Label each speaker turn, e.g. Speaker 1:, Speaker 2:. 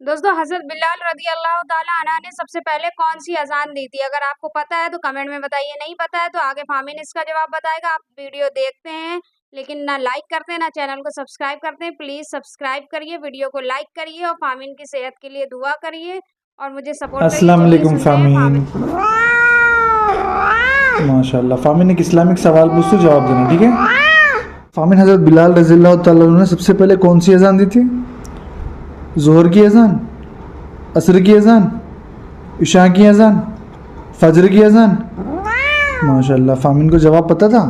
Speaker 1: दोस्तों हज़रत बिलाल रज़ी अल्लाह ताला अन्हा ने सबसे पहले कौन सी अज़ान दी थी? अगर आपको पता है तो कमेंट में बताइए, नहीं पता है तो आगे फ़ाहमीन इसका जवाब बताएगा। आप वीडियो देखते हैं लेकिन ना लाइक करते हैं ना चैनल को सब्सक्राइब करते हैं। प्लीज़ सब्सक्राइब करिए, वीडियो को लाइक करिए और फ़ाहमीन की सेहत के लिए दुआ करिए और मुझे सपोर्ट करिए।
Speaker 2: अस्सलाम
Speaker 1: चलिए
Speaker 2: वालेकुम
Speaker 1: सुनते हैं
Speaker 2: फ़ाहमीन। माशाल्लाह फ़ाहमीन एक इस्लामिक सवाल पूछते जवाब देना, ठीक है? फ़ाहमीन हज़रत बिलाल रज़ी अल्लाह ताला अन्हु ने सबसे पहले कौन सी अज़ान दी थी? ज़ोहर की अज़ान, असर की अज़ान, इशा की अज़ान, फ़जर की अज़ान। माशाल्लाह फ़ाहमीन को जवाब पता था।